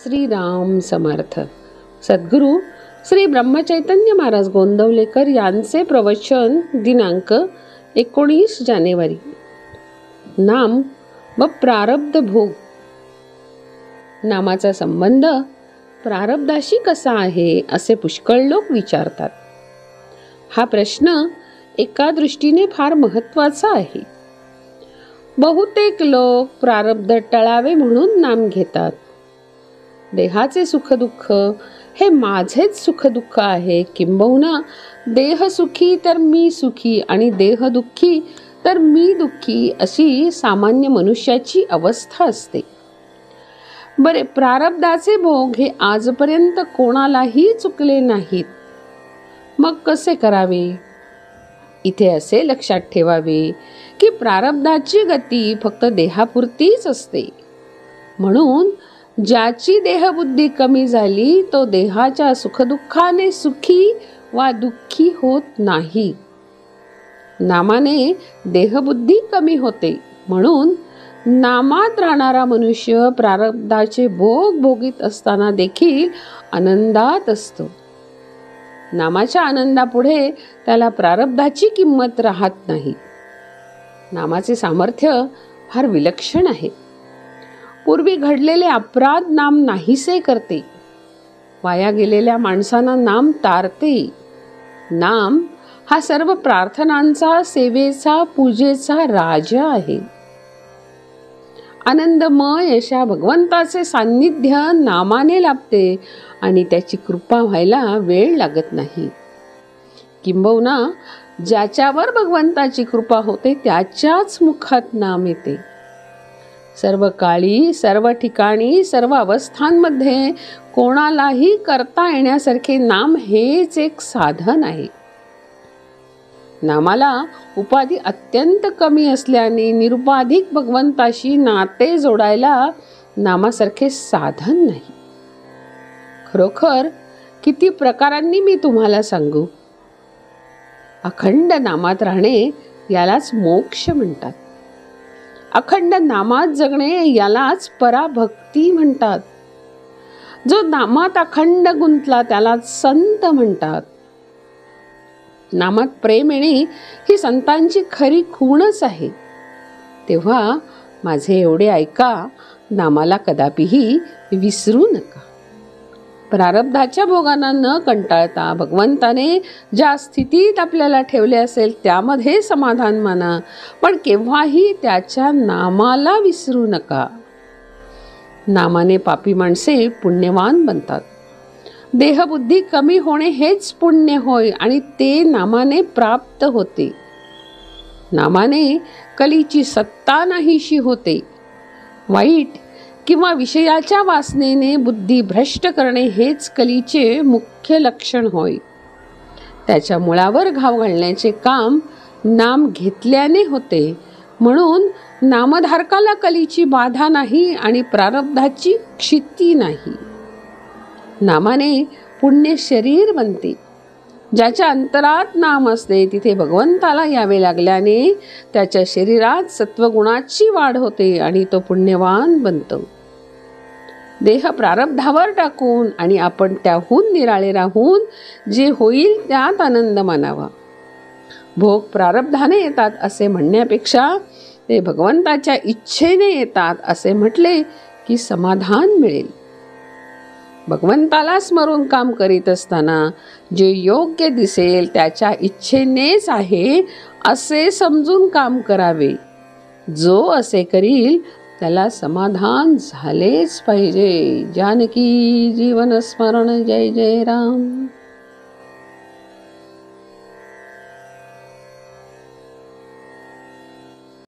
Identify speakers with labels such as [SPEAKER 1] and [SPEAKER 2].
[SPEAKER 1] श्रीराम समर्थ. सद्गुरू श्री ब्रह्मचैतन्य महाराज गोंदवलेकर यांचे प्रवचन दिनांक 19 जानेवारी. नाम व प्रारब्ध भोग. नामाचा संबंध प्रारब्धाशी कसा आहे असे पुष्कळ लोक विचारतात. हा प्रश्न एका दृष्टीने फार महत्त्वाचा आहे. बहुतेक लोक प्रारब्ध टळावे म्हणून नाम घेतात. देहाचे सुखदुःख हे माझेच सुखदुःख आहे, किंबहुना देह सुखी तर मी सुखी आणि देह दुःखी तर मी दुःखी अशी सामान्य मनुष्याची अवस्था असते. बरे, प्रारब्धाचे भोग हे आजपर्यंत कोणालाही चुकले नाहीत. मग कसे करावे? इथे असे लक्षात ठेवावे की प्रारब्धाची गती फक्त देहापुरतीच असते. म्हणून ज्याची देहबुद्धी कमी झाली तो देहाच्या सुखदुःखाने सुखी वा दुःखी होत नाही. नामाने देहबुद्धी कमी होते, म्हणून नामात राहणारा मनुष्य प्रारब्धाचे भोग भोगीत असताना देखील आनंदात असतो. नामाच्या आनंदापुढे त्याला प्रारब्धाची किंमत राहत नाही. नामाचे सामर्थ्य फार विलक्षण आहे. पूर्वी घडलेले अपराध नाम नाहीसे करते. वाया गेलेल्या माणसांना नाम तारते. नाम हा सर्व प्रार्थनांचा, सेवेचा, पूजेचा राजा आहे. आनंदमय अशा भगवंताचे सान्निध्य नामाने लाभते आणि त्याची कृपा व्हायला वेळ लागत नाही. किंबहुना ज्याच्यावर भगवंताची कृपा होते त्याच्याच मुखात नाम येते. सर्व काळी, सर्व ठिकाणी, सर्व अवस्थांमध्ये कोणालाही करता येण्यासारखे नाम हेच एक साधन आहे. नामाला उपाधी अत्यंत कमी असल्याने निरुपाधिक भगवंताशी नाते जोडायला नामासारखे साधन नाही. खरोखर किती प्रकारांनी मी तुम्हाला सांगू. अखंड नामात राहणे यालाच मोक्ष म्हणतात. अखंड नामात जगणे यालाच पराभक्ती म्हणतात. जो नामात अखंड गुंतला त्याला संत म्हणतात. नामात प्रेम येणे ही संतांची खरी खूणच आहे. तेव्हा माझे एवढे ऐका, नामाला कदापिही विसरू नका. प्रारब्धाच्या भोगांना न कंटाळता भगवंताने ज्या स्थितीत आपल्याला ठेवले असेल त्यामध्ये समाधान माना, पण केव्हाही त्याच्या नामाला विसरू नका. नामाने पापी माणसे पुण्यवान बनतात. देहबुद्धी कमी होणे हेच पुण्य होय आणि ते नामाने प्राप्त होते. नामाने कलीची सत्ता नाहीशी होते. वाईट किंवा विषयाच्या वासनेने बुद्धी भ्रष्ट करणे हेच कलीचे मुख्य लक्षण होय. त्याच्या मुळावर घाव घालण्याचे काम नाम घेतल्याने होते. म्हणून नामधारकाला कलीची बाधा नाही आणि प्रारब्धाची क्षिती नाही. नामाने पुण्य शरीर बनते. ज्याच्या अंतरात नाम असते तिथे भगवंताला यावे लागल्याने त्याच्या शरीरात सत्वगुणाची वाढ होते आणि तो पुण्यवान बनतो. देह प्रारब्धावर टाकून आणि आपण त्याहून निराळे राहून जे होईल त्यात आनंद मानावा. भोग प्रारब्धाने येतात असे म्हणण्यापेक्षा ते भगवंताच्या इच्छेने येतात असे म्हटले की समाधान मिळेल. भगवंताला स्मरून काम करीत असताना जे योग्य दिसेल त्याच्या इच्छेनेच आहे असे समजून काम करावे. जो असे करील त्याला समाधान झालेच पाहिजे. जानकी जीवन स्मरण. जय जय राम.